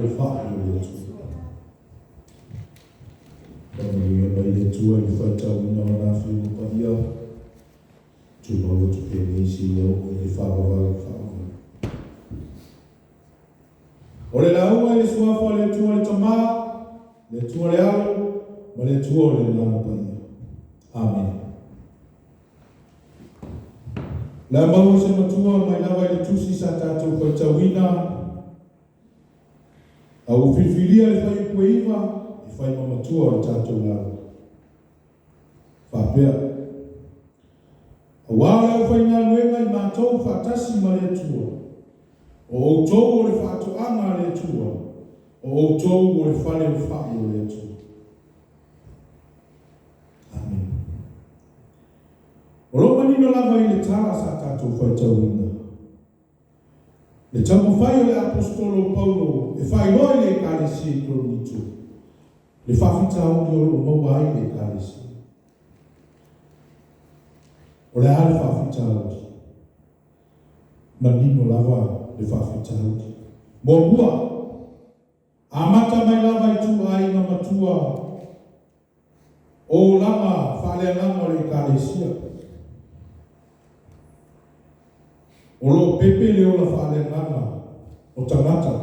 Fa'alu yetu. Kami bayi yetu alifata una fi mupadia. Cuma wetu kenisi yo ifava. Ole laua ile suafa le tu ole tama, le tu ole alo, ma le tu ole na mupadia. Amen. La mau se matua mai lava ile tu si satatu ko tawina. Au fifilia le fai kuiva, le fai mamatua o tato ngā. Whapea. Awara au fai ngā luenga I mātou whatasi ma le tua. O outou o le whātoanga le tua. O outou o le whale o whai o le tua. Amen. O lo manino lava I le tala sa tato fai tauina. Le tamu fai o le apostolo Paulo, e fai loi le ekalesi e kolonitu. Le whawhita auni o lo mawai le ekalesi. O le ale whawhita auni. Manino lava le whawhita auni. Mo bua, amata mai lava I tu ai na matua. O lama whale lama le ekalesia. O lo pepe leo la whale ngana o tangata.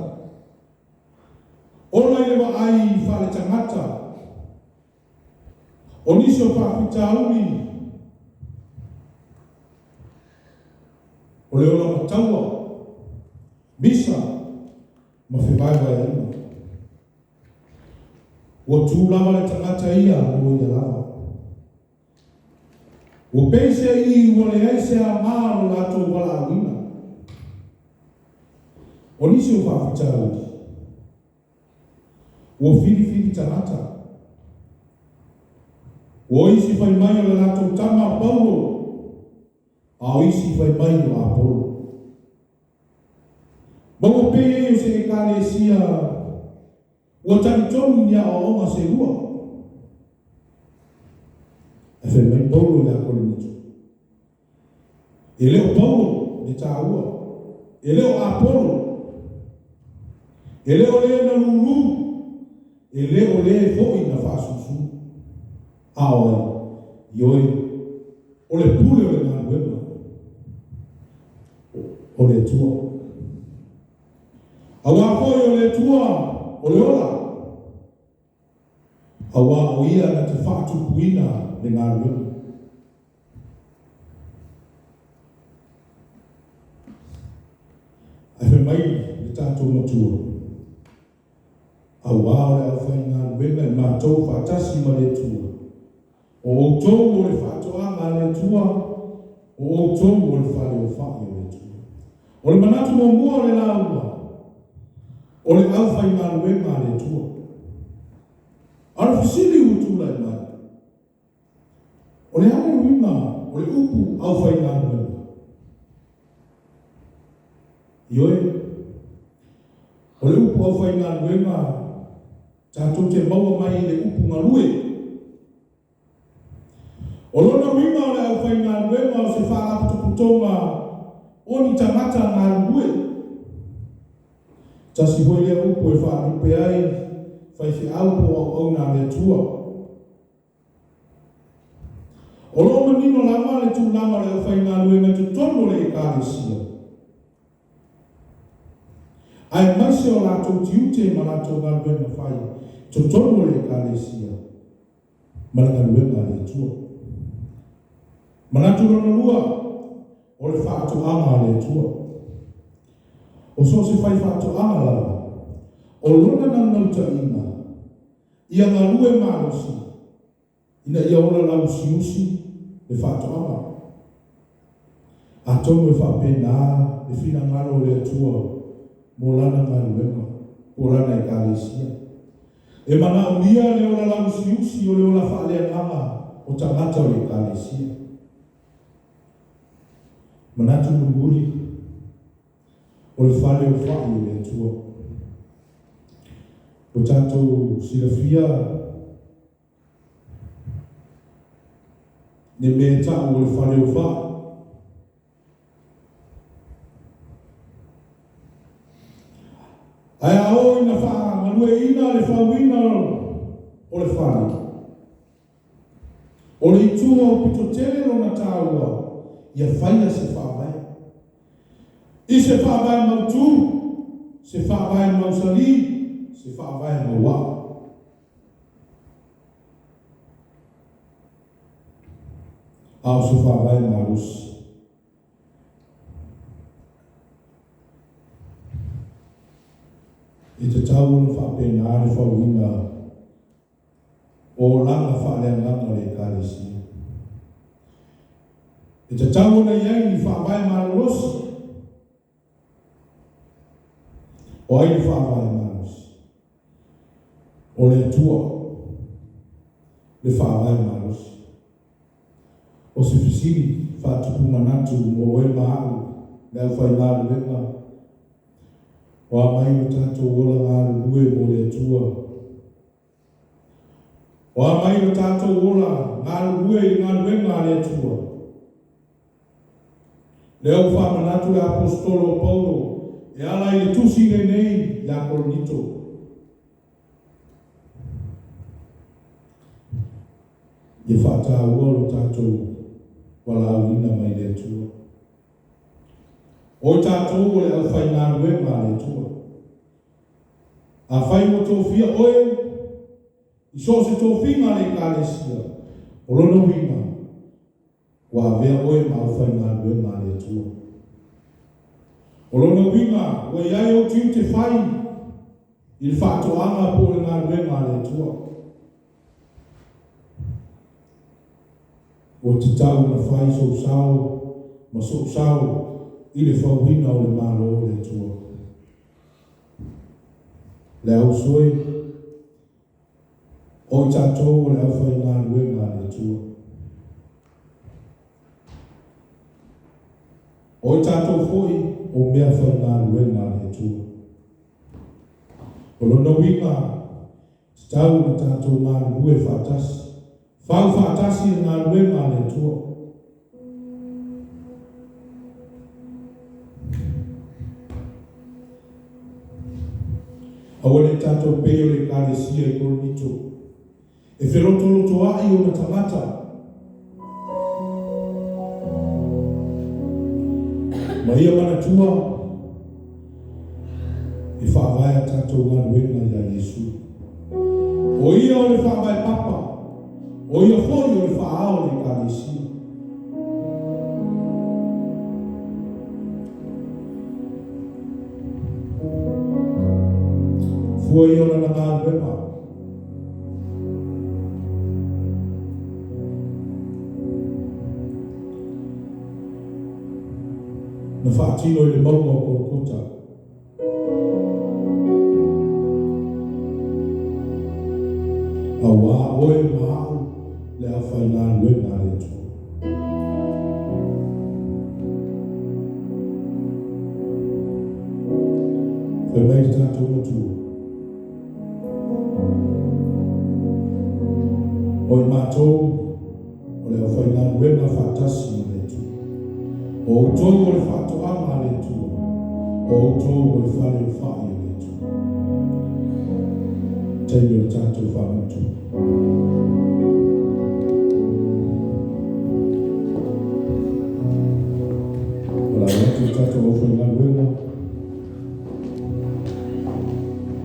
O lai lewa ai whale tangata. O nisi o whawhita auni. O leo la mataua. Misa. Ma whewaiwa e ima. O tū lama le tangata ia o ia lama. O peise I wale eise a maro lato wala awina. O nisi o whawhita auni. O whiri tanata. O isi whai mai o lato tama Paulo. A o isi whai mai o Apolo. Mongo pe o se ekalesia. O tani tonu nia o oma se rua. E whai mai Paulo le akolonitu. E leo Paulo le tāua. E leo Apolo. E leo le na lulu. E leo le foi na whasusu. Aoi. Ioi. O le pule o le ngā wema. O le tua. Awa foi o le tua. O le ola. Awa o ia na te whatu puina le ngā wema. Awe mai le tātou matua. Awa o le awhai ngā wema I mātou whatasi ma le tua. O outou o le whatoanga le tua. O outou o le whare o whai o le tua. O le manatu mo mua o le laua. O le awhai ngā wema le tua. Ara fisili utu lai mai. O le hane wima, o le upu awhai ngā wema. Ioi, o le upu awhai ngā wema, tātou te maua mai le upu ngā lue. O lona wima o le awhai ngā wema o se whaaraputu putonga, o ni tangata ngā lue. Tasi hoi lea upu e whaaripe ai, whaifi aupo au ngā le tua. O lo manino lama le tu lama le awhai ngā luenga tu tono le ekalesia. Ai maise o lato tiute ma lato ngā luenga whai, tu tono le ekalesia. Ma ngā luenga le tua. Ma natu rana lua, o le whaatu anga le tua. O so se whai whaatu anga lava. O lona na nauta ina. Ia ngā lue mārosi. Ina ia ora lau siusi. Le whātoanga. A tongo e whapena, le whina ngaro le atua, mō lana ngā ruenga, o lana e kālesia. E mana o lia le ora lau siusi o le ora whaalea ngama, o tangata o le kālesia. Manatu nguri, o le whale o whai o le atua. O tātou sirafia, ne me tau o le whare o wha. Ai a oi na wha tua o pito tele lona tāua, ia whaia se whawai. I se whawai mau tū, se whawai mau sali, se whawai mau wā. Au se whawai mau rusi. I te tau unu whapena ane whauina o langa whaaleanganga le kāresia. I te tau unu iai ni whawai marosi. O ai ni whawai marosi. O le tua le whawai marosi. O se fisiri whatupu manatu mo e maau le au whaingaru lenga. O a mai o tātou ola ngāru lue mo le tua. O a mai o tātou ola ngāru lue i ngāru wenga le tua. Le au whamanatu le apostolo Paulo e ala i le tusi le nei i a Koronito. I whata ua lo tātou wala awina mai le tua. O tātou o le au whai ngāru wenga le tua. A whai mo tōwhia oe, i so se tōwhinga le kālesia, o lono winga, wa vea oe ma au whai ngāru wenga le tua. O lono winga, wa iai o tiu te whai, i le whātoanga po le ngāru wenga le tua. O te tau na whai so sao, ma so sao, i le whauhina o le mālo o le tua. Le au soe, o i tātou o le au whai ngāru wenga le tua. O i tātou foi, o mea whai ngāru wenga le tua. O lono winga, te tau na tātou ngāru bue whātasi. Whau whātasi ngāru wenga le tua. Awale tātou peo le kāresia i Koronito. E wheroto ai o na tangata. Ma ia manatua. E whaavai tātou ngāru wenga i a Yesu. O ia o le whaavai papa. O ia hoi o le whaao le kāresia. Fua i ona na ngāru wenga. Na whaatino i le maunga o Kolokota. A wā oe maau le a whai ngāru wenga le tua. Whai mai te tātou matua. O i mātou, o le awhai ngāru wenga whātasi le tu. O tōu o le whātoanga le tu. O tōu o le whare o whae le tu. Teimi o tātou whamutu.